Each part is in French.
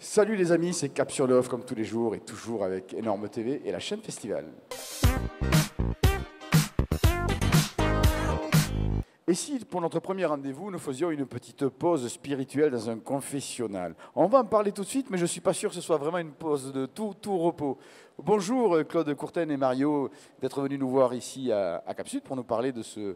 Salut les amis, c'est Cap sur le Off comme tous les jours et toujours avec Énorme TV et la chaîne Festival. Et si, pour notre premier rendez-vous, nous faisions une petite pause spirituelle dans un confessionnal? On va en parler tout de suite, mais je ne suis pas sûr que ce soit vraiment une pause de tout repos. Bonjour Claude Courten et Mario d'être venus nous voir ici à Cap Sud pour nous parler de ce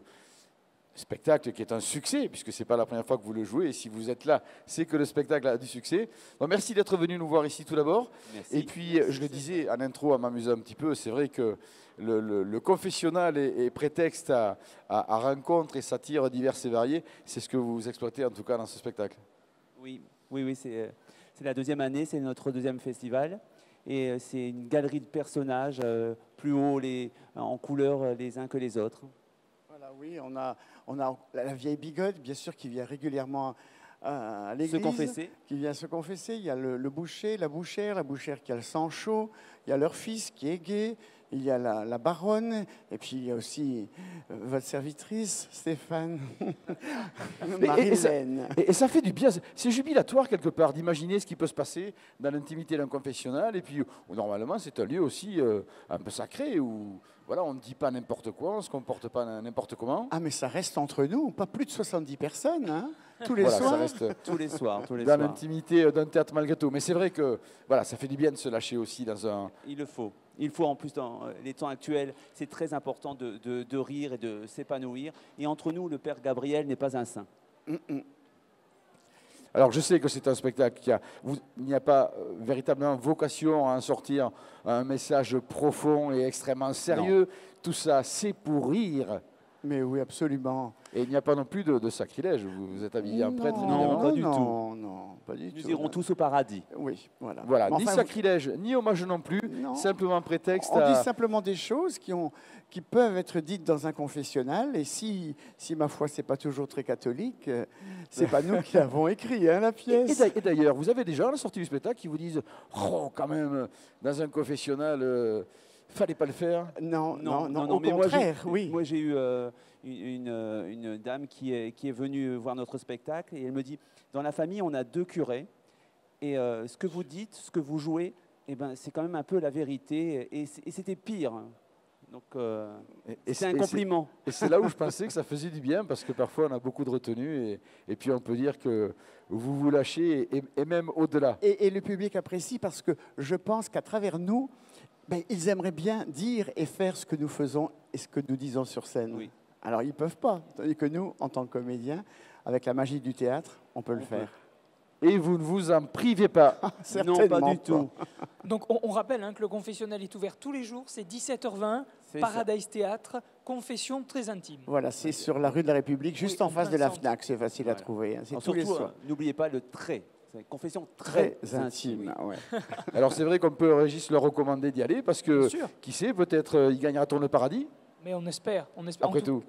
spectacle qui est un succès, puisque ce n'est pas la première fois que vous le jouez, et si vous êtes là, c'est que le spectacle a du succès. Donc, merci d'être venu nous voir ici tout d'abord. Et puis, je le disais en intro, en m'amusant un petit peu, c'est vrai que le confessionnal est prétexte à rencontres et satires diverses et variées. C'est ce que vous exploitez en tout cas dans ce spectacle. Oui, c'est la deuxième année, c'est notre deuxième festival. Et c'est une galerie de personnages plus haut en couleur les uns que les autres. Voilà, oui, on a la vieille bigote, bien sûr, qui vient régulièrement à l'église. Se confesser. Qui vient se confesser. Il y a le boucher, la bouchère qui a le sang chaud. Il y a leur fils qui est gai. Il y a la baronne. Et puis, il y a aussi votre servitrice, Stéphane. Marie-Hélène. Et ça fait du bien. C'est jubilatoire, quelque part, d'imaginer ce qui peut se passer dans l'intimité d'un confessionnal. Et puis, normalement, c'est un lieu aussi un peu sacré où voilà, on ne dit pas n'importe quoi, on ne se comporte pas n'importe comment. Ah, mais ça reste entre nous, pas plus de 70 personnes, hein, tous les soirs. Ça reste tous les soirs. Dans l'intimité d'un théâtre malgré tout. Mais c'est vrai que voilà, ça fait du bien de se lâcher aussi dans un... Il le faut. Il faut en plus, dans les temps actuels, c'est très important de rire et de s'épanouir. Et entre nous, le Père Gabriel n'est pas un saint. Alors je sais que c'est un spectacle il n'y a pas véritablement vocation à en sortir un message profond et extrêmement sérieux. Non. Tout ça, c'est pour rire. Mais oui, absolument. Et il n'y a pas non plus de sacrilège. Vous êtes habillé en prêtre, évidemment. Non, pas du tout. Non, pas du tout. Nous irons tous au paradis. Oui, voilà. Voilà, ni sacrilège, ni hommage non plus. Non. Simplement prétexte On dit simplement des choses qui peuvent être dites dans un confessionnal. Et si ma foi, c'est pas toujours très catholique, c'est pas nous qui l'avons écrit, hein, la pièce. Et d'ailleurs, vous avez des gens à la sortie du spectacle qui vous disent « Oh, quand même, dans un confessionnal... fallait pas le faire ». Non, au contraire, oui. Moi, j'ai eu une dame qui est venue voir notre spectacle et elle me dit, dans la famille, on a 2 curés et ce que vous dites, ce que vous jouez, eh ben, c'est quand même un peu la vérité et c'était pire. Donc, c'est un compliment. Et c'est là où je pensais que ça faisait du bien parce que parfois, on a beaucoup de retenue et puis on peut dire que vous vous lâchez et même au-delà. Et le public apprécie parce que je pense qu'à travers nous, ils aimeraient bien dire et faire ce que nous faisons et ce que nous disons sur scène. Oui. Alors, ils ne peuvent pas. Tandis que nous, en tant que comédiens, avec la magie du théâtre, on peut le faire. Et vous ne vous en privez pas. Non, pas du tout. Donc, on rappelle que le confessionnal est ouvert tous les jours. C'est 17h20, Paradise Théâtre, confession très intime. Voilà, c'est sur la rue de la République, juste en face de la FNAC. C'est facile à trouver. C'est tous les soirs. N'oubliez pas le très. C'est une confession très intime. Ouais. Alors c'est vrai qu'on peut, Régis, leur recommander d'y aller parce que, qui sait, peut-être il gagnera le paradis. Mais on espère. Après tout.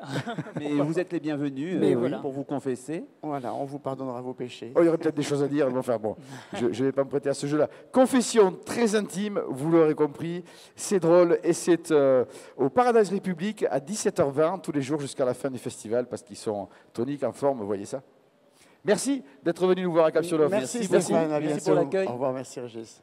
Mais vous êtes les bienvenus voilà. Pour vous confesser. Voilà, on vous pardonnera vos péchés. Oh, il y aurait peut-être des choses à dire. Enfin bon, je ne vais pas me prêter à ce jeu-là. Confession très intime, vous l'aurez compris. C'est drôle et c'est au Paradise République à 17h20 tous les jours jusqu'à la fin du festival parce qu'ils sont toniques, en forme, vous voyez ça. Merci d'être venu nous voir à Cap sur l'Off. Merci Stéphane, merci pour l'accueil. Au revoir, merci Régis.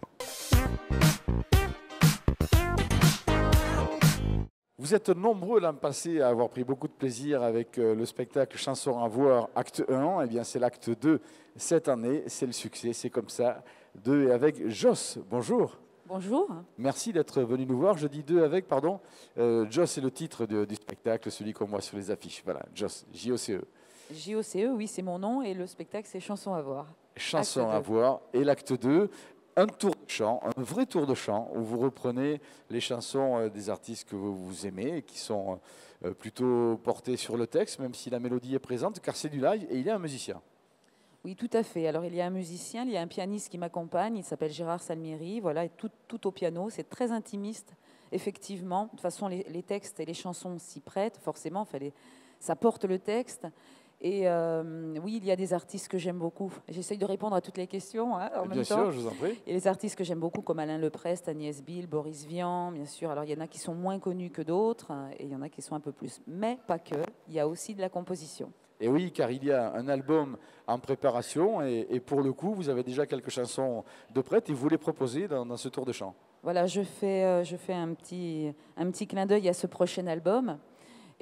Vous êtes nombreux l'an passé à avoir pris beaucoup de plaisir avec le spectacle Chanson à voir, acte 1. Eh bien, c'est l'acte 2 cette année. C'est le succès, c'est comme ça. 2 et avec Joss. Bonjour. Bonjour. Merci d'être venu nous voir. Je dis 2 avec, pardon. Joss est le titre du spectacle, celui qu'on voit sur les affiches. Voilà, Joss, J-O-C-E. J-O-C-E, oui, c'est mon nom. Et le spectacle, c'est Chanson à voir. Chanson à voir. Et l'acte 2, un tour de chant, un vrai tour de chant, où vous reprenez les chansons des artistes que vous aimez et qui sont plutôt portées sur le texte, même si la mélodie est présente, car c'est du live et il est un musicien. Oui, tout à fait. Alors, il y a un musicien, il y a un pianiste qui m'accompagne, il s'appelle Gérard Salmieri, voilà, et tout au piano. C'est très intimiste, effectivement. De toute façon, les textes et les chansons s'y prêtent, forcément, ça porte le texte. Et oui, il y a des artistes que j'aime beaucoup. J'essaye de répondre à toutes les questions en même temps. Bien sûr, je vous en prie. Et les artistes que j'aime beaucoup, comme Alain Leprest, Agnès Bill, Boris Vian, bien sûr. Alors, il y en a qui sont moins connus que d'autres, et il y en a qui sont un peu plus. Mais pas que. Il y a aussi de la composition. Et oui, car il y a un album en préparation, et pour le coup, vous avez déjà quelques chansons de prêtes, et vous les proposez dans ce tour de chant. Voilà, je fais un petit clin d'œil à ce prochain album.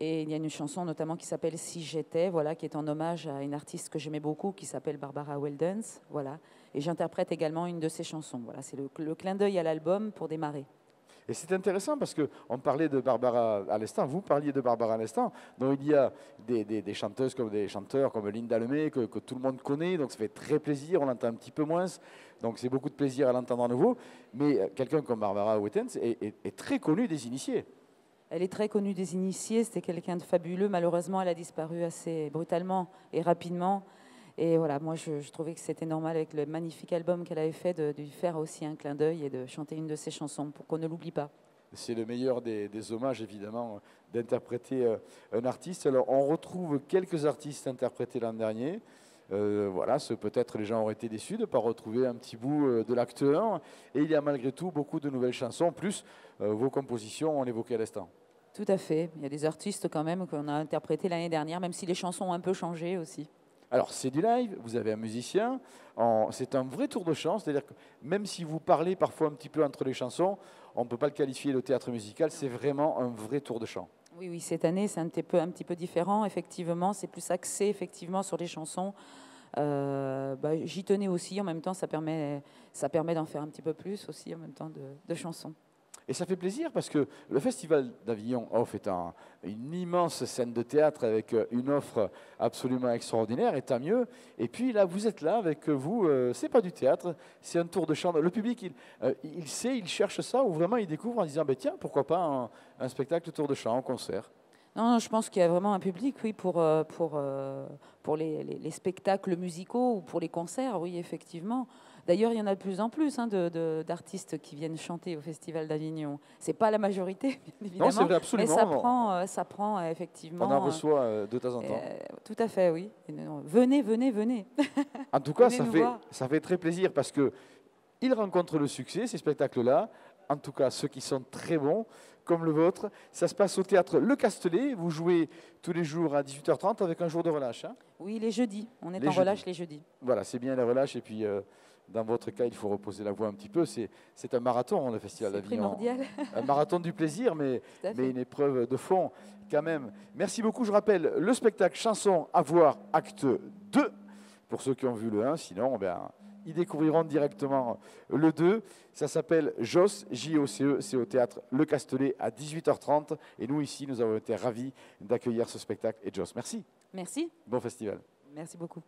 Et il y a une chanson notamment qui s'appelle « Si j'étais », voilà, qui est en hommage à une artiste que j'aimais beaucoup, qui s'appelle Barbara Weldens. Voilà. Et j'interprète également une de ses chansons. Voilà, c'est le clin d'œil à l'album pour démarrer. Et c'est intéressant parce qu'on parlait de Barbara à l'instant, vous parliez de Barbara à l'instant, dont il y a des chanteuses comme des chanteurs comme Linda Lemay que tout le monde connaît, donc ça fait très plaisir, on l'entend un petit peu moins, donc c'est beaucoup de plaisir à l'entendre à nouveau. Mais quelqu'un comme Barbara Weldens est très connu des initiés. Elle est très connue des initiés, c'était quelqu'un de fabuleux. Malheureusement, elle a disparu assez brutalement et rapidement. Et voilà, moi, je trouvais que c'était normal, avec le magnifique album qu'elle avait fait, de lui faire aussi un clin d'œil et de chanter une de ses chansons pour qu'on ne l'oublie pas. C'est le meilleur des hommages, évidemment, d'interpréter un artiste. Alors, on retrouve quelques artistes interprétés l'an dernier. Voilà, peut-être les gens auraient été déçus de ne pas retrouver un petit bout de l'acte 1. Et il y a malgré tout beaucoup de nouvelles chansons, plus vos compositions, on l'évoquait à l'instant. Tout à fait. Il y a des artistes quand même qu'on a interprétés l'année dernière, même si les chansons ont un peu changé aussi. Alors, c'est du live, vous avez un musicien, c'est un vrai tour de chant, c'est-à-dire que même si vous parlez parfois un petit peu entre les chansons, on ne peut pas le qualifier de théâtre musical, c'est vraiment un vrai tour de chant. Oui, cette année, c'est un petit peu différent, effectivement. C'est plus axé, effectivement, sur les chansons. J'y tenais aussi, en même temps, ça permet d'en faire un petit peu plus aussi, en même temps, de chansons. Et ça fait plaisir parce que le Festival d'Avignon offre une immense scène de théâtre avec une offre absolument extraordinaire, et tant mieux. Et puis là, vous êtes là avec vous, c'est pas du théâtre, c'est un tour de chant. Le public, il cherche ça, ou vraiment il découvre en disant tiens, pourquoi pas un spectacle tour de chant, un concert. Non, je pense qu'il y a vraiment un public, oui, pour les spectacles musicaux ou pour les concerts, oui, effectivement. D'ailleurs, il y en a de plus en plus d'artistes qui viennent chanter au Festival d'Avignon. Ce n'est pas la majorité, bien évidemment, non, c'est vrai, absolument. Mais ça prend effectivement... On en reçoit de temps en temps. Tout à fait, oui. Venez. En tout cas, ça fait très plaisir parce qu'ils rencontrent le succès, ces spectacles-là. En tout cas, ceux qui sont très bons, comme le vôtre. Ça se passe au théâtre Le Castellet. Vous jouez tous les jours à 18h30 avec un jour de relâche. Hein? Oui, les jeudis. On est en relâche les jeudis. Voilà, c'est bien la relâche. Et puis, dans votre cas, il faut reposer la voix un petit peu. C'est un marathon, le Festival d'Avignon. C'est primordial. Un marathon du plaisir, mais une épreuve de fond quand même. Merci beaucoup. Je rappelle le spectacle Chanson à voir, acte 2, pour ceux qui ont vu le 1. Sinon, ils découvriront directement le 2. Ça s'appelle JOCE, J-O-C-E, c'est au théâtre Le Castellet à 18h30. Et nous, ici, nous avons été ravis d'accueillir ce spectacle et JOCE. Merci. Merci. Bon festival. Merci beaucoup.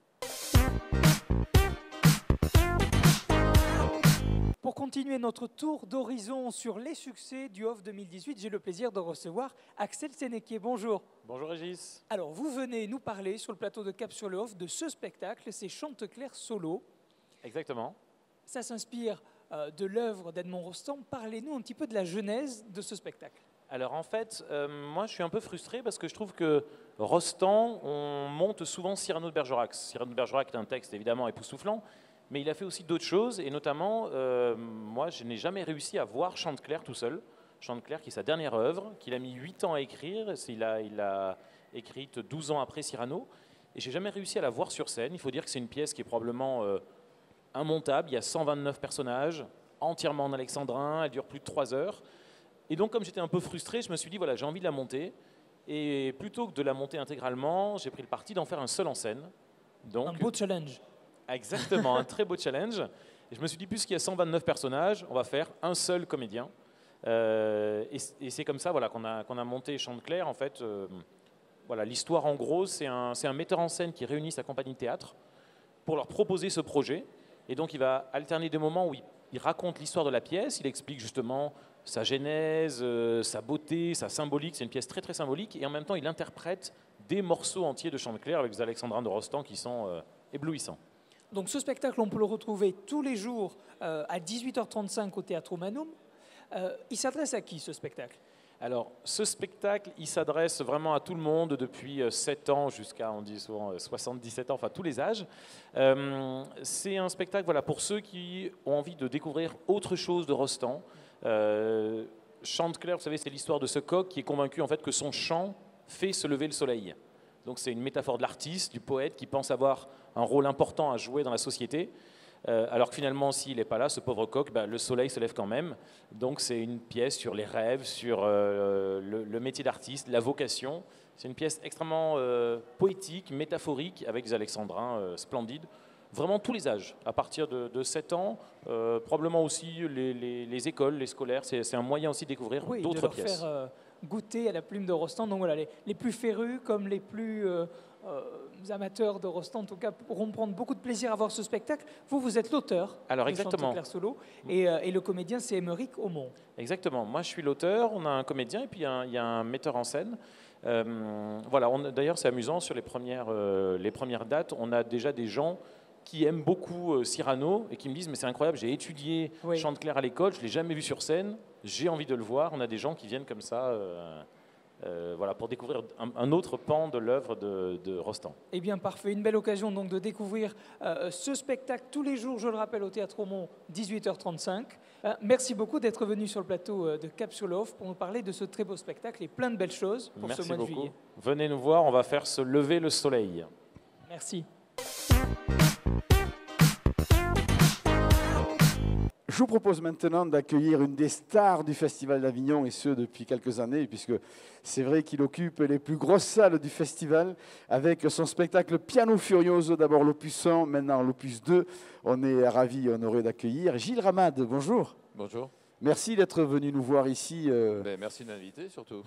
Pour continuer notre tour d'horizon sur les succès du Off 2018, j'ai le plaisir de recevoir Axel Sénéquier. Bonjour. Bonjour Régis. Alors, vous venez nous parler sur le plateau de Cap sur le Off de ce spectacle, c'est Chanteclair Solo. Exactement. Ça s'inspire de l'œuvre d'Edmond Rostand. Parlez-nous un petit peu de la genèse de ce spectacle. Alors en fait, moi je suis un peu frustré parce que je trouve que Rostand, on monte souvent Cyrano de Bergerac. Cyrano de Bergerac est un texte évidemment époustouflant, mais il a fait aussi d'autres choses, et notamment, moi je n'ai jamais réussi à voir Chanteclair tout seul. Chanteclair qui est sa dernière œuvre, qu'il a mis 8 ans à écrire, il a écrite 12 ans après Cyrano, et j'ai jamais réussi à la voir sur scène. Il faut dire que c'est une pièce qui est probablement immontable, il y a 129 personnages, entièrement en alexandrin, elle dure plus de 3 heures. Et donc, comme j'étais un peu frustré, je me suis dit, voilà, j'ai envie de la monter. Et plutôt que de la monter intégralement, j'ai pris le parti d'en faire un seul en scène. Donc, un beau challenge. Exactement, un très beau challenge. Et je me suis dit, puisqu'il y a 129 personnages, on va faire un seul comédien. Et c'est comme ça, voilà, qu'on a monté Chanteclair. En fait, voilà, l'histoire, en gros, c'est un metteur en scène qui réunit sa compagnie de théâtre pour leur proposer ce projet. Et donc, il va alterner des moments où il raconte l'histoire de la pièce, il explique justement sa genèse, sa beauté, sa symbolique. C'est une pièce très très symbolique, et en même temps il interprète des morceaux entiers de Chanteclair avec les alexandrins de Rostand qui sont éblouissants. Donc ce spectacle, on peut le retrouver tous les jours à 18h35 au Théâtre Humanum. Il s'adresse à qui ce spectacle ? Alors, ce spectacle, il s'adresse vraiment à tout le monde depuis 7 ans jusqu'à, on dit souvent, 77 ans, enfin tous les âges. C'est un spectacle voilà, pour ceux qui ont envie de découvrir autre chose de Rostand. Chanteclair, vous savez, c'est l'histoire de ce coq qui est convaincu en fait, que son chant fait se lever le soleil. Donc c'est une métaphore de l'artiste, du poète qui pense avoir un rôle important à jouer dans la société. Alors que finalement, s'il n'est pas là, ce pauvre coq, le soleil se lève quand même. Donc c'est une pièce sur les rêves, sur le métier d'artiste, la vocation. C'est une pièce extrêmement poétique, métaphorique, avec des alexandrins splendides. Vraiment tous les âges, à partir de 7 ans, probablement aussi les écoles, les scolaires. C'est un moyen aussi de découvrir d'autres pièces. Faire goûter à la plume de Rostand. Donc voilà, les plus férus comme les plus amateurs de Rostand, en tout cas, pourront prendre beaucoup de plaisir à voir ce spectacle. Vous êtes l'auteur de Chanteclair Solo et le comédien, c'est Émeric Aumont. Exactement. Moi, je suis l'auteur, on a un comédien et puis il y a un metteur en scène. Voilà. D'ailleurs, c'est amusant, sur les premières dates, on a déjà des gens qui aiment beaucoup Cyrano et qui me disent mais c'est incroyable, j'ai étudié Chanteclair à l'école, je ne l'ai jamais vu sur scène, j'ai envie de le voir. On a des gens qui viennent comme ça voilà, pour découvrir un autre pan de l'œuvre de Rostand. Eh bien parfait, une belle occasion donc de découvrir ce spectacle tous les jours, je le rappelle, au Théâtre Aumont, 18h35. Merci beaucoup d'être venu sur le plateau de Capsule Off pour nous parler de ce très beau spectacle et plein de belles choses pour ce mois de juillet. Venez nous voir, on va faire se lever le soleil. Merci. Je vous propose maintenant d'accueillir une des stars du Festival d'Avignon, et ce depuis quelques années, puisque c'est vrai qu'il occupe les plus grosses salles du festival avec son spectacle Piano Furioso, d'abord l'opus 1, maintenant l'opus 2. On est ravis et honorés d'accueillir Gilles Ramade. Bonjour. Bonjour. Merci d'être venu nous voir ici. Merci de m'inviter surtout.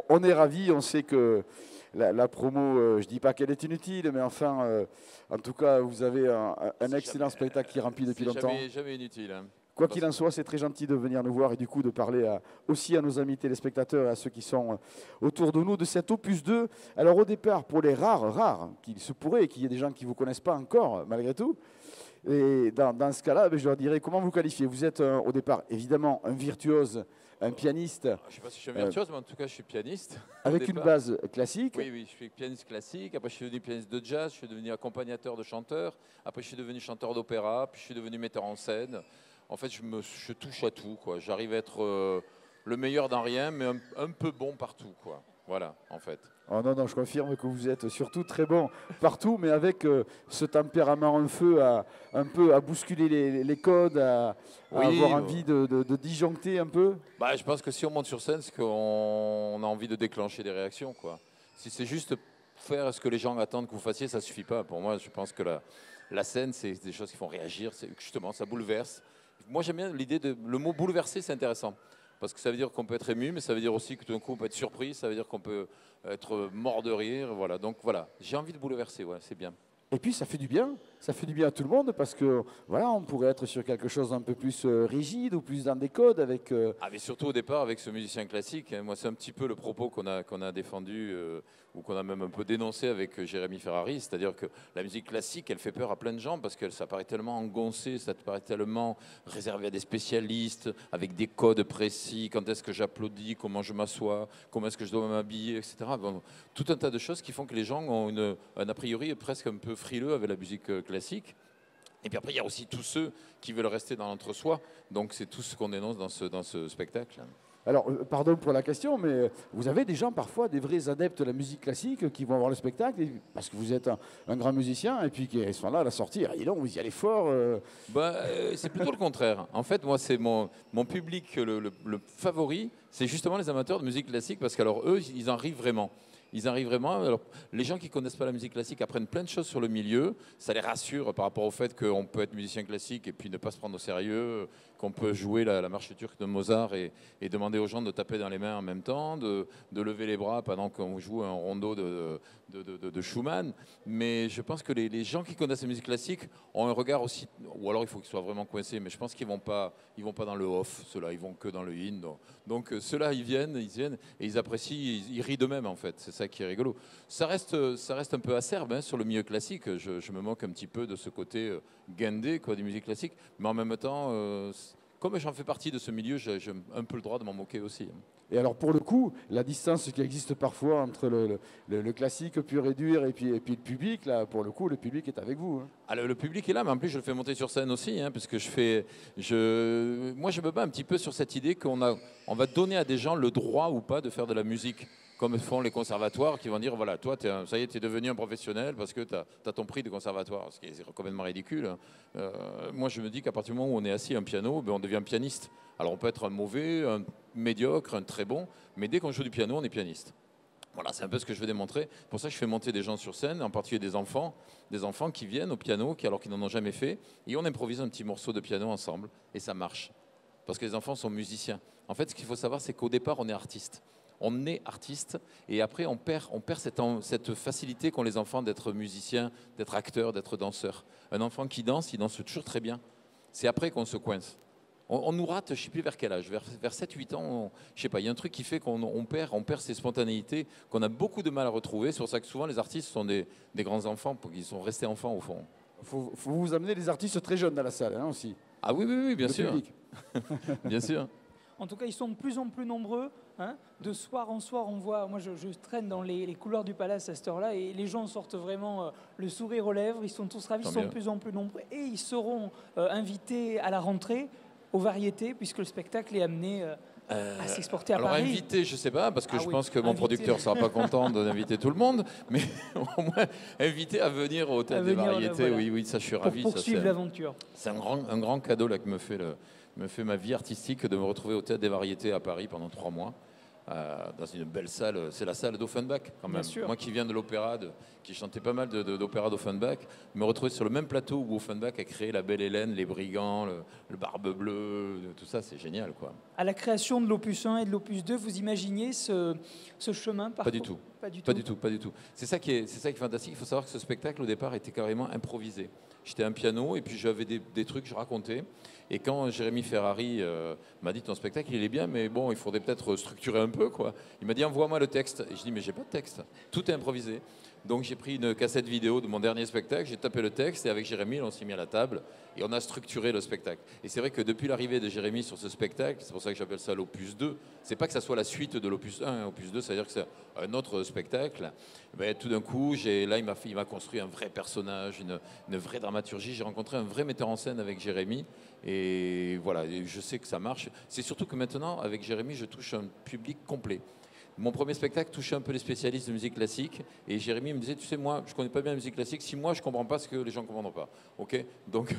On est ravis, on sait que la promo, je ne dis pas qu'elle est inutile, mais enfin, en tout cas, vous avez un excellent spectacle qui est rempli depuis longtemps. Jamais inutile. Hein. Quoi qu'il en soit, c'est très gentil de venir nous voir et du coup de parler aussi à nos amis téléspectateurs et à ceux qui sont autour de nous de cet opus 2. Alors au départ, pour les rares, qu'il se pourrait qu'il y ait des gens qui ne vous connaissent pas encore, malgré tout, et dans ce cas-là, je leur dirais comment vous qualifiez. Vous êtes au départ, évidemment, un virtuose, un pianiste. Je ne sais pas si je suis un virtuose, mais en tout cas, je suis pianiste. Avec une base classique. Oui, je suis pianiste classique. Après, je suis devenu pianiste de jazz. Je suis devenu accompagnateur de chanteurs. Après, je suis devenu chanteur d'opéra. Puis, je suis devenu metteur en scène. En fait, je touche à tout, quoi. J'arrive à être le meilleur dans rien, mais un peu bon partout, quoi. Voilà, en fait. Oh non, je confirme que vous êtes surtout très bon partout, mais avec ce tempérament en feu un peu à bousculer les codes, à avoir envie de disjoncter un peu. Je pense que si on monte sur scène, c'est qu'on a envie de déclencher des réactions, quoi. Si c'est juste faire ce que les gens attendent que vous fassiez, ça ne suffit pas. Pour moi, je pense que la scène, c'est des choses qui font réagir. Justement, ça bouleverse. Moi, j'aime bien l'idée le mot bouleverser, c'est intéressant. Parce que ça veut dire qu'on peut être ému, mais ça veut dire aussi que tout d'un coup, on peut être surpris. Ça veut dire qu'on peut être mort de rire. Voilà. Donc voilà, j'ai envie de bouleverser, ouais, c'est bien. Et puis ça fait du bien à tout le monde parce que voilà, on pourrait être sur quelque chose d'un peu plus rigide ou plus dans des codes avec. Mais surtout au départ avec ce musicien classique. Hein, moi, c'est un petit peu le propos qu'on a défendu ou qu'on a même un peu dénoncé avec Jérémy Ferrari, c'est-à-dire que la musique classique, elle fait peur à plein de gens parce que ça paraît tellement engoncé, ça paraît tellement réservé à des spécialistes avec des codes précis. Quand est-ce que j'applaudis, comment je m'assois, comment est-ce que je dois m'habiller, etc. Bon, tout un tas de choses qui font que les gens ont un a priori presque un peu frileux avec la musique classique. Et puis après, il y a aussi tous ceux qui veulent rester dans l'entre-soi. Donc, c'est tout ce qu'on dénonce dans ce spectacle. Alors, pardon pour la question, mais vous avez des gens, parfois, des vrais adeptes de la musique classique qui vont voir le spectacle parce que vous êtes un grand musicien et puis qui sont là à la sortie. Et donc, vous y allez fort. C'est plutôt le contraire. En fait, moi, c'est mon public le favori, c'est justement les amateurs de musique classique parce qu'alors, eux, ils en rivent vraiment. Ils arrivent vraiment. Alors, les gens qui ne connaissent pas la musique classique apprennent plein de choses sur le milieu. Ça les rassure par rapport au fait qu'on peut être musicien classique et puis ne pas se prendre au sérieux, qu'on peut jouer la marche turque de Mozart et demander aux gens de taper dans les mains en même temps, de lever les bras pendant qu'on joue un rondeau de Schumann. Mais je pense que les gens qui connaissent la musique classique ont un regard aussi, ou alors il faut qu'ils soient vraiment coincés, mais je pense qu'ils vont pas dans le off, ceux-là, ils vont que dans le in. Donc ceux-là, ils viennent et ils apprécient, ils rient d'eux-mêmes en fait. C'est ça qui est rigolo. Ça reste un peu acerbe sur le milieu classique. Je me moque un petit peu de ce côté guindé, quoi, des musiques classiques, mais en même temps, comme j'en fais partie de ce milieu, j'ai un peu le droit de m'en moquer aussi. Et alors pour le coup, la distance qui existe parfois entre le classique pur et dur et puis le public, là, pour le coup, le public est avec vous. Hein. Alors, le public est là, mais en plus je le fais monter sur scène aussi, hein, parce que moi je me bats un petit peu sur cette idée qu'on va donner à des gens le droit ou pas de faire de la musique, comme font les conservatoires qui vont dire, voilà, toi, ça y est, tu es devenu un professionnel parce que tu as ton prix de conservatoire, ce qui est complètement ridicule. Moi je me dis qu'à partir du moment où on est assis à un piano, ben, on devient pianiste. Alors on peut être un mauvais, un médiocre, un très bon, mais dès qu'on joue du piano, on est pianiste. Voilà, c'est un peu ce que je veux démontrer. Pour ça, je fais monter des gens sur scène, en particulier des enfants qui viennent au piano, alors qu'ils n'en ont jamais fait, et on improvise un petit morceau de piano ensemble, et ça marche. Parce que les enfants sont musiciens. En fait, ce qu'il faut savoir, c'est qu'au départ, on est artiste. On est artiste, et après, on perd cette facilité qu'ont les enfants d'être musiciens, d'être acteurs, d'être danseurs. Un enfant qui danse, il danse toujours très bien. C'est après qu'on se coince. On nous rate, je ne sais plus vers quel âge, vers 7-8 ans, je ne sais pas, il y a un truc qui fait qu'on perd ces spontanéités, qu'on a beaucoup de mal à retrouver. C'est pour ça que souvent les artistes sont des grands enfants, ils sont restés enfants au fond. Il faut vous amener des artistes très jeunes dans la salle, hein, aussi. Ah oui, bien sûr. Bien sûr. En tout cas, ils sont de plus en plus nombreux. Hein. De soir en soir, on voit, moi je traîne dans les couloirs du Palace à cette heure-là, et les gens sortent vraiment le sourire aux lèvres, ils sont tous ravis, ils sont de plus en plus nombreux, et ils seront invités à la rentrée aux variétés, puisque le spectacle est amené à s'exporter à Paris. Alors invité, je ne sais pas, parce que je pense que mon producteur ne sera pas content d'inviter tout le monde, mais au moins invité à venir au Théâtre des Variétés, voilà. Oui, ça je suis ravi. Pour poursuivre l'aventure. C'est un grand cadeau là, que me fait ma vie artistique de me retrouver au Théâtre des Variétés à Paris pendant 3 mois. Dans une belle salle, c'est la salle d'Offenbach quand même. Moi qui viens de l'opéra, qui chantais pas mal d'opéra d'Offenbach, me retrouver sur le même plateau où Offenbach a créé La Belle Hélène, Les Brigands, le Barbe Bleue, tout ça, c'est génial, quoi. À la création de l'opus 1 et de l'opus 2, vous imaginiez ce chemin Pas du tout. Pas du tout. C'est ça qui est fantastique. Il faut savoir que ce spectacle au départ était carrément improvisé. J'étais à un piano et puis j'avais des trucs que je racontais. Et quand Jérémy Ferrari m'a dit ton spectacle il est bien, mais bon, il faudrait peut-être structurer un peu, quoi. Il m'a dit envoie-moi le texte. Et je dis mais j'ai pas de texte. Tout est improvisé. Donc j'ai pris une cassette vidéo de mon dernier spectacle, j'ai tapé le texte et avec Jérémy, on s'est mis à la table et on a structuré le spectacle. Et c'est vrai que depuis l'arrivée de Jérémy sur ce spectacle, c'est pour ça que j'appelle ça l'opus 2, c'est pas que ça soit la suite de l'opus 1, opus 2, c'est-à-dire que c'est un autre spectacle. Ben, tout d'un coup, il m'a construit un vrai personnage, une vraie dramaturgie. J'ai rencontré un vrai metteur en scène avec Jérémy et voilà, je sais que ça marche. C'est surtout que maintenant, avec Jérémy, je touche un public complet. Mon premier spectacle touchait un peu les spécialistes de musique classique et Jérémy me disait, tu sais, moi, je connais pas bien la musique classique, si moi, je comprends pas ce que les gens ne comprendront pas. Ok, donc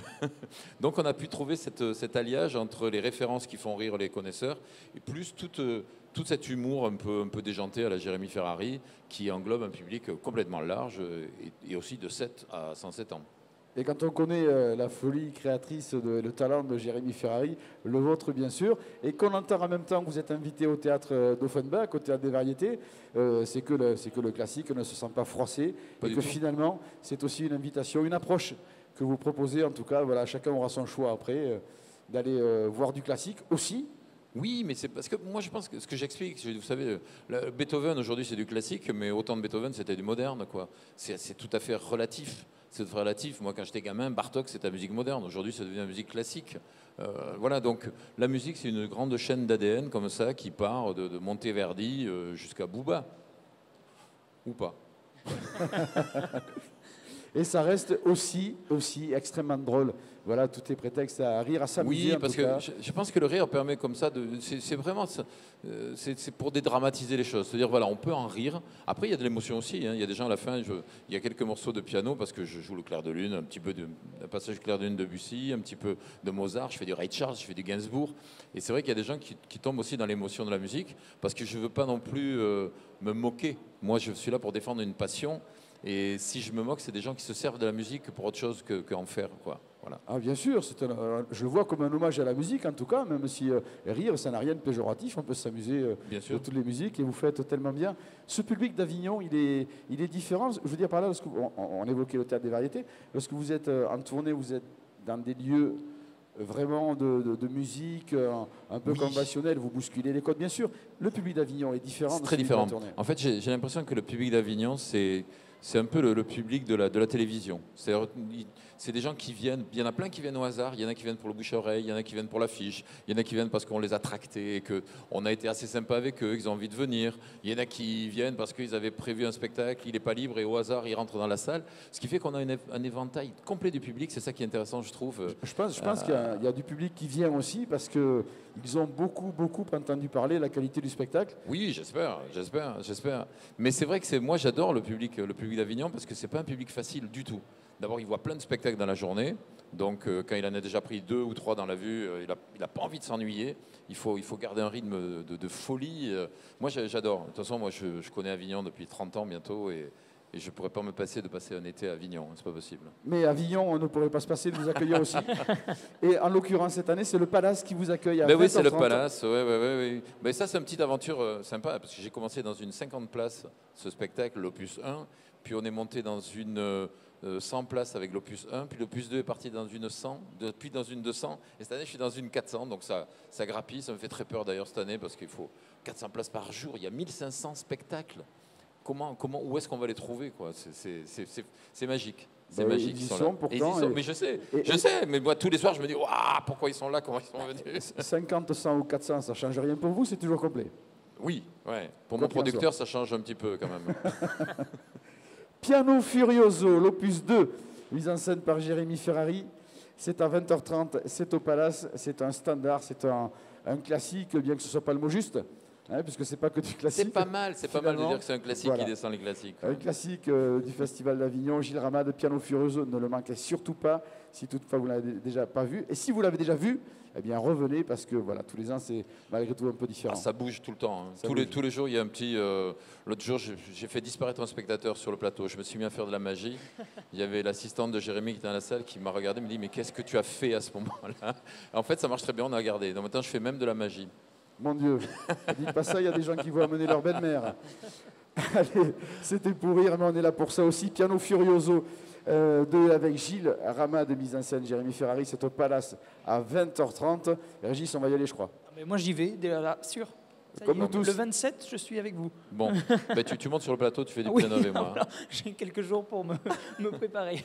on a pu trouver cet alliage entre les références qui font rire les connaisseurs et plus tout cet humour un peu déjanté à la Jérémy Ferrari qui englobe un public complètement large et aussi de 7 à 107 ans. Et quand on connaît la folie créatrice, le talent de Jérémy Ferrari, le vôtre bien sûr, et qu'on entend en même temps que vous êtes invité au théâtre d'Offenbach, au théâtre des Variétés, c'est que le classique ne se sent pas froissé, et que finalement c'est aussi une invitation, une approche que vous proposez. En tout cas, voilà, chacun aura son choix après d'aller voir du classique aussi. Oui, mais c'est parce que moi je pense que ce que j'explique, vous savez, Beethoven aujourd'hui c'est du classique, mais autant de Beethoven c'était du moderne, quoi. C'est tout à fait relatif. C'est relatif. Moi, quand j'étais gamin, Bartók, c'était la musique moderne. Aujourd'hui, ça devient la musique classique. Voilà, donc la musique, c'est une grande chaîne d'ADN comme ça qui part de Monteverdi jusqu'à Booba. Ou pas. Et ça reste aussi extrêmement drôle. Voilà, tout est prétexte à rire, à s'amuser. Oui, parce que je pense que le rire permet comme ça c'est vraiment c'est pour dédramatiser les choses. C'est-à-dire voilà, on peut en rire. Après, il y a de l'émotion aussi. Hein. Il y a des gens à la fin. Il y a quelques morceaux de piano parce que je joue le clair de lune, un petit peu un passage clair de lune de Debussy, un petit peu de Mozart. Je fais du Ray Charles, je fais du Gainsbourg. Et c'est vrai qu'il y a des gens qui tombent aussi dans l'émotion de la musique parce que je veux pas non plus me moquer. Moi, je suis là pour défendre une passion. Et si je me moque, c'est des gens qui se servent de la musique pour autre chose qu'en faire, quoi. Voilà. Ah, bien sûr, je le vois comme un hommage à la musique, en tout cas, même si rire, ça n'a rien de péjoratif, on peut s'amuser de toutes les musiques, et vous faites tellement bien. Ce public d'Avignon, il est différent. Je veux dire par là, on évoquait le Théâtre des Variétés, lorsque vous êtes en tournée, vous êtes dans des lieux vraiment de musique un peu conventionnelle, vous bousculez les codes, bien sûr. Le public d'Avignon est différent. C'est très différent. En fait, j'ai l'impression que le public d'Avignon, c'est c'est un peu le public de la télévision. C'est des gens qui viennent, il y en a plein qui viennent au hasard, il y en a qui viennent pour le bouche-oreille, il y en a qui viennent pour l'affiche, il y en a qui viennent parce qu'on les a tractés et qu'on a été assez sympa avec eux, qu'ils ont envie de venir. Il y en a qui viennent parce qu'ils avaient prévu un spectacle, il n'est pas libre et au hasard, ils rentrent dans la salle. Ce qui fait qu'on a un éventail complet du public, c'est ça qui est intéressant, je trouve. Je pense qu'il y a du public qui vient aussi parce qu'ils ont beaucoup entendu parler de la qualité du spectacle. Oui, j'espère. Mais c'est vrai que moi j'adore le public d'Avignon parce que c'est pas un public facile du tout. D'abord, il voit plein de spectacles dans la journée, donc quand il en a déjà pris 2 ou 3 dans la vue, il n'a pas envie de s'ennuyer. Il faut garder un rythme de folie. Moi, j'adore. De toute façon, moi, je connais Avignon depuis 30 ans bientôt et je ne pourrais pas me passer de passer un été à Avignon. C'est pas possible. Mais Avignon, on ne pourrait pas se passer de vous accueillir aussi. Et en l'occurrence, cette année, c'est le Palace qui vous accueille à 20h30. Oui, c'est le Palace. Oui. Mais ça, c'est une petite aventure sympa parce que j'ai commencé dans une 50 places, ce spectacle, l'Opus 1. Puis on est monté dans une 100 places avec l'Opus 1. Puis l'Opus 2 est parti dans une 100, puis dans une 200. Et cette année, je suis dans une 400. Donc ça grappille. Ça me fait très peur d'ailleurs cette année parce qu'il faut 400 places par jour. Il y a 1500 spectacles. Où est-ce qu'on va les trouver quoi? C'est magique. C'est magique. Ils sont pourtant. Mais je sais. Mais moi, tous les soirs, je me dis, waouh, pourquoi ils sont là? Comment ils sont venus? 50, 100 ou 400, ça ne change rien pour vous, c'est toujours complet. Oui, ouais. Pour mon producteur, ça change un petit peu quand même. Piano Furioso, l'opus 2, mise en scène par Jérémy Ferrari. C'est à 20h30, c'est au Palace, c'est un standard, c'est un classique, bien que ce ne soit pas le mot juste. Puisque c'est pas que du classique. C'est pas mal de dire que c'est un classique qui descend les classiques. Un classique du Festival d'Avignon, Gilles Ramade, Piano Furioso, ne le manquez surtout pas, si toutefois vous ne l'avez déjà pas vu. Et si vous l'avez déjà vu, eh bien revenez, parce que voilà, tous les ans, c'est malgré tout un peu différent. Ça bouge tout le temps. Tous les jours, il y a un petit... L'autre jour, j'ai fait disparaître un spectateur sur le plateau. Je me suis mis à faire de la magie. Il y avait l'assistante de Jérémy qui était dans la salle qui m'a regardé et me dit « Mais qu'est-ce que tu as fait à ce moment-là ?» En fait, ça marche très bien, on a regardé. Donc maintenant, je fais même de la magie. Mon Dieu, dites pas ça, il y a des gens qui vont amener leur belle-mère. Allez, c'était pour rire, mais on est là pour ça aussi. Piano Furioso 2 avec Gilles Ramade, mise en scène, Jérémy Ferrari, c'est au Palace à 20h30. Régis, on va y aller, je crois. Mais moi, j'y vais, déjà là, sûr. Comme nous tous. Le 27, je suis avec vous. Bon, tu montes sur le plateau, tu fais du piano avec moi. Voilà, j'ai quelques jours pour me préparer.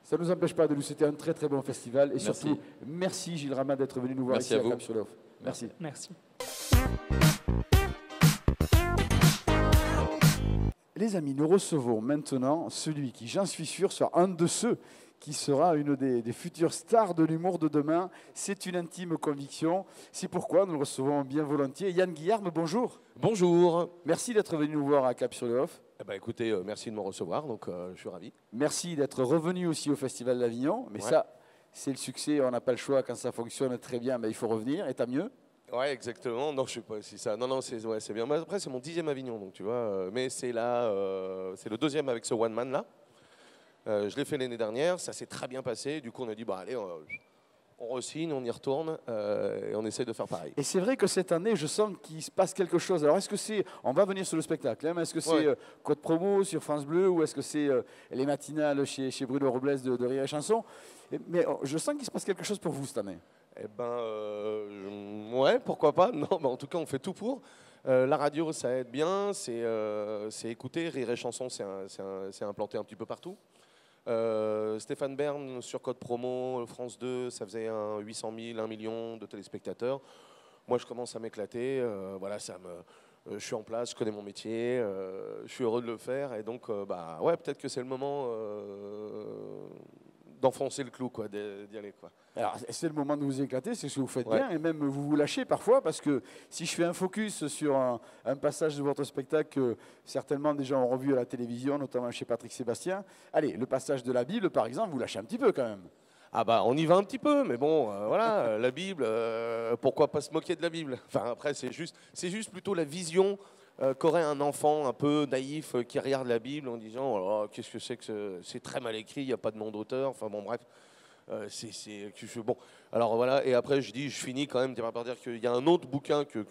Ça ne nous empêche pas de nous souhaiter un très très bon festival. Et surtout, merci Gilles Ramade d'être venu nous voir ici à Cap-sur-l'Off. Merci. Merci. Les amis, nous recevons maintenant celui qui, j'en suis sûr, sera un de ceux qui sera une des futures stars de l'humour de demain. C'est une intime conviction. C'est pourquoi nous le recevons bien volontiers. Yann Guillarme, bonjour. Bonjour. Merci d'être venu nous voir à Cap-sur-le-Off. Écoutez, merci de me recevoir, donc je suis ravi. Merci d'être revenu aussi au Festival d'Avignon. Mais ça, c'est le succès, on n'a pas le choix. Quand ça fonctionne très bien, il faut revenir, et tant mieux. Ouais, exactement. Non, je sais pas si ça. Non, c'est bien. Mais après, c'est mon 10e Avignon, donc tu vois. Mais c'est là, c'est le 2e avec ce one man là. Je l'ai fait l'année dernière, ça s'est très bien passé. Du coup, on a dit, allez, on re-signe, on y retourne et on essaie de faire pareil. Et c'est vrai que cette année, je sens qu'il se passe quelque chose. Alors, est-ce que c'est, on va venir sur le spectacle, hein, est-ce que c'est Code Promo sur France Bleu ou est-ce que c'est les matinales chez Bruno Robles de Rire et Chanson? Mais je sens qu'il se passe quelque chose pour vous cette année. Ouais, pourquoi pas. Non, en tout cas, on fait tout pour. La radio, ça aide bien. C'est écouté. Rire et Chanson, c'est implanté un petit peu partout. Stéphane Bern sur Code Promo, France 2, ça faisait 800 000, 1 million de téléspectateurs. Moi, je commence à m'éclater. Voilà, je suis en place, je connais mon métier, je suis heureux de le faire. Et donc, peut-être que c'est le moment d'enfoncer le clou, d'y aller, quoi. Alors, c'est le moment de vous éclater, c'est ce que vous faites bien, et même vous vous lâchez parfois, parce que si je fais un focus sur un passage de votre spectacle que certainement des gens ont revu à la télévision, notamment chez Patrick Sébastien, allez, le passage de la Bible, par exemple, vous lâchez un petit peu quand même. On y va un petit peu, mais bon, voilà, la Bible, pourquoi pas se moquer de la Bible? Enfin, après, c'est juste plutôt la vision qu'aurait un enfant un peu naïf qui regarde la Bible en disant oh, qu'est-ce que c'est que c'est très mal écrit, il n'y a pas de nom d'auteur, enfin bon, bref. Bon, alors voilà, et après je finis quand même par dire qu'il y a un autre bouquin que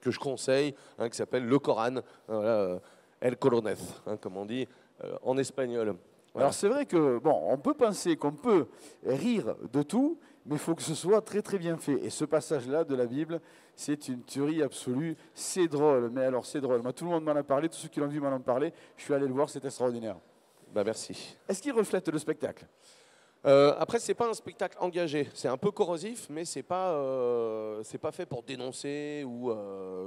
je conseille, qui s'appelle Le Coran, voilà, El Coronez, comme on dit en espagnol. Voilà. Alors c'est vrai que, on peut penser qu'on peut rire de tout, mais il faut que ce soit très très bien fait. Et ce passage-là de la Bible, c'est une tuerie absolue. C'est drôle, mais alors c'est drôle. Moi, tout le monde m'en a parlé, tous ceux qui l'ont vu m'en ont parlé. Je suis allé le voir, c'est extraordinaire. Bah, merci. Est-ce qu'il reflète le spectacle? Après, c'est pas un spectacle engagé. C'est un peu corrosif, mais c'est pas fait pour dénoncer ou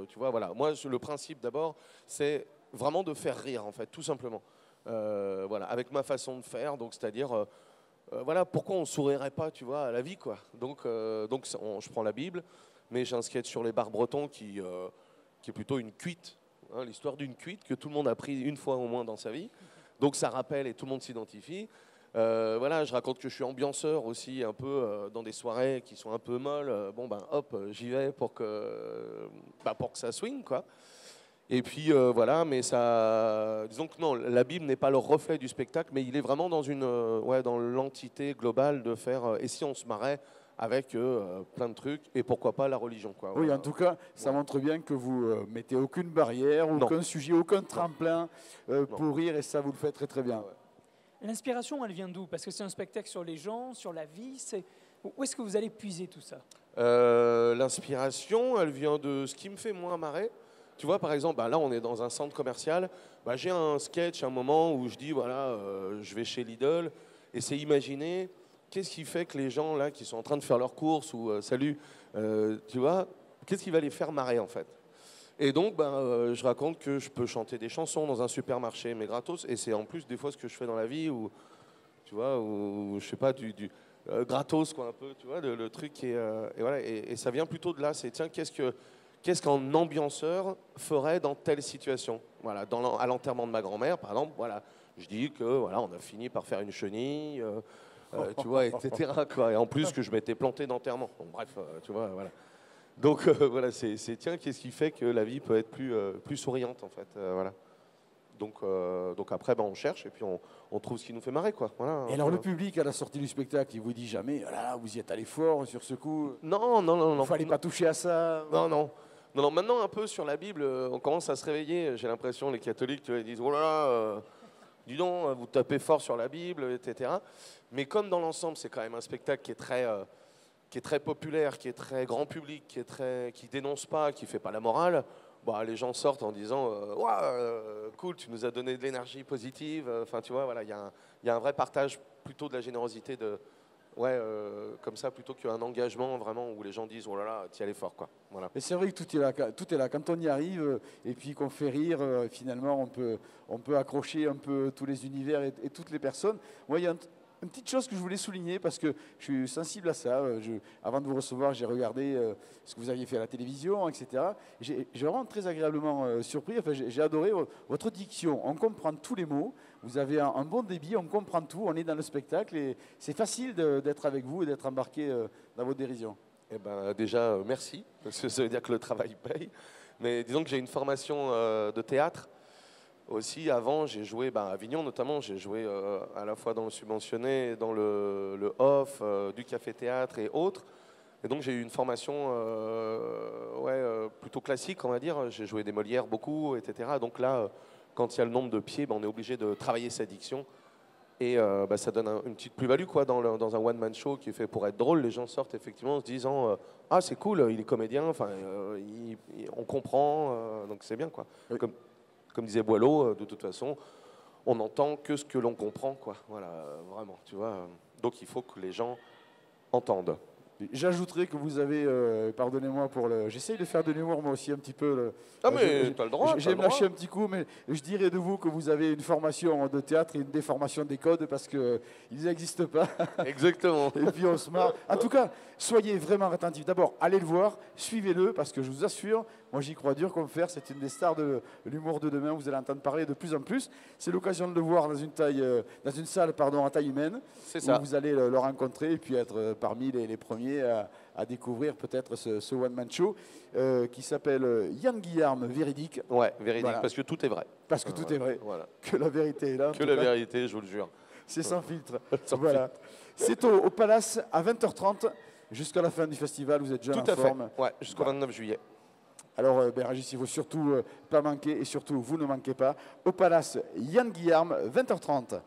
tu vois. Voilà. Moi, le principe d'abord, c'est vraiment de faire rire, en fait, tout simplement. Voilà, avec ma façon de faire. Donc, c'est-à-dire, voilà, pourquoi on sourirait pas, tu vois, à la vie, quoi. Donc, je prends la Bible, mais j'ai un sketch sur les bars bretons qui est plutôt une cuite, hein, l'histoire d'une cuite que tout le monde a pris une fois au moins dans sa vie. Donc, ça rappelle et tout le monde s'identifie. Voilà, je raconte que je suis ambianceur aussi un peu dans des soirées qui sont un peu molles. Bon ben hop, j'y vais pour que ça swing quoi. Et puis voilà, mais ça, disons que non, la Bible n'est pas le reflet du spectacle, mais il est vraiment dans dans l'entité globale de faire. Et si on se marrait avec plein de trucs et pourquoi pas la religion quoi. Oui, en tout cas, ça montre bien que vous mettez aucune barrière, aucun sujet, aucun tremplin pour rire et ça vous le faites très très bien. Ouais. L'inspiration, elle vient d'où? Parce que c'est un spectacle sur les gens, sur la vie. Où est-ce que vous allez puiser tout ça? L'inspiration, elle vient de ce qui me fait moins marrer. Tu vois, par exemple, là, on est dans un centre commercial. J'ai un sketch, un moment où je dis, voilà, je vais chez Lidl. Et c'est imaginer qu'est-ce qui fait que les gens là qui sont en train de faire leurs courses ou salut, tu vois, qu'est-ce qui va les faire marrer, en fait. Et donc, je raconte que je peux chanter des chansons dans un supermarché, mais gratos. Et c'est en plus des fois ce que je fais dans la vie, où, tu vois, où je sais pas, du gratos, quoi, un peu, tu vois, le truc. Et voilà, et ça vient plutôt de là. C'est, tiens, qu'est-ce qu'un ambianceur ferait dans telle situation? Voilà, à l'enterrement de ma grand-mère, par exemple, voilà, je dis que, voilà, on a fini par faire une chenille, tu vois, etc., quoi. Et en plus que je m'étais planté d'enterrement. Bon, bref, tu vois, voilà. Donc voilà, c'est tiens, qu'est-ce qui fait que la vie peut être plus souriante en fait, voilà. Donc après, on cherche et puis on trouve ce qui nous fait marrer, quoi. Voilà. Et alors le public à la sortie du spectacle, il vous dit jamais, oh là là, vous y êtes allé fort sur ce coup. Non. Il ne fallait pas toucher à ça. Non. Maintenant un peu sur la Bible, on commence à se réveiller. J'ai l'impression les catholiques, tu vois, ils disent oh là là, dis donc, vous tapez fort sur la Bible, etc. Mais comme dans l'ensemble, c'est quand même un spectacle qui est très populaire, qui est très grand public, qui dénonce pas, qui fait pas la morale, les gens sortent en disant cool, tu nous as donné de l'énergie positive. Enfin, tu vois, voilà, il y a un vrai partage plutôt de la générosité comme ça, plutôt qu'un engagement vraiment où les gens disent oh là là, t'y allais fort, quoi. Voilà. Mais c'est vrai que tout est là. Quand on y arrive et puis qu'on fait rire, finalement, on peut accrocher un peu tous les univers et toutes les personnes. Moi, il y a une petite chose que je voulais souligner parce que je suis sensible à ça. Avant de vous recevoir, j'ai regardé ce que vous aviez fait à la télévision, etc. J'ai vraiment très agréablement surpris. Enfin, j'ai adoré votre diction. On comprend tous les mots. Vous avez un bon débit, on comprend tout. On est dans le spectacle et c'est facile d'être avec vous et d'être embarqué dans vos dérisions. Eh ben, déjà, merci, parce que ça veut dire que le travail paye. Mais disons que j'ai une formation de théâtre. Aussi, avant, j'ai joué à Avignon notamment, j'ai joué à la fois dans le subventionné, dans le off, du café-théâtre et autres. Et donc j'ai eu une formation plutôt classique, on va dire. J'ai joué des Molières beaucoup, etc. Donc là, quand il y a le nombre de pieds, on est obligé de travailler sa diction. Et ça donne une petite plus-value quoi, dans un one-man show qui est fait pour être drôle. Les gens sortent effectivement en se disant ah, c'est cool, il est comédien, on comprend, donc c'est bien, quoi. Oui. Comme disait Boileau, de toute façon, on n'entend que ce que l'on comprend, quoi. Voilà, vraiment, tu vois. Donc il faut que les gens entendent. J'ajouterais que vous avez, pardonnez-moi pour le... J'essaye de faire de l'humour moi aussi un petit peu. Mais tu as le droit. J'aime lâcher un petit coup, mais je dirais de vous que vous avez une formation de théâtre et une déformation des codes parce qu'ils n'existent pas. Exactement. Et puis on se marre. En tout cas, soyez vraiment attentifs. D'abord, allez le voir, suivez-le parce que je vous assure, moi j'y crois dur comme fer, c'est une des stars de l'humour de demain, vous allez entendre parler de plus en plus. C'est l'occasion de le voir dans une salle à taille humaine. C'est ça. Où vous allez le rencontrer et puis être parmi les premiers à découvrir peut-être ce one-man show qui s'appelle Yann Guillarme, véridique. Ouais, véridique, voilà. Parce que tout est vrai. Parce que tout est vrai. Voilà. Que la vérité est là. Que la vérité, je vous le jure. C'est sans filtre. Voilà. C'est au Palace à 20h30 jusqu'à la fin du festival. Vous êtes déjà en forme. Ouais, jusqu'au 29 juillet. Alors, Régis, il ne faut surtout pas manquer et surtout, vous ne manquez pas. Au Palace, Yann Guillarme, 20h30.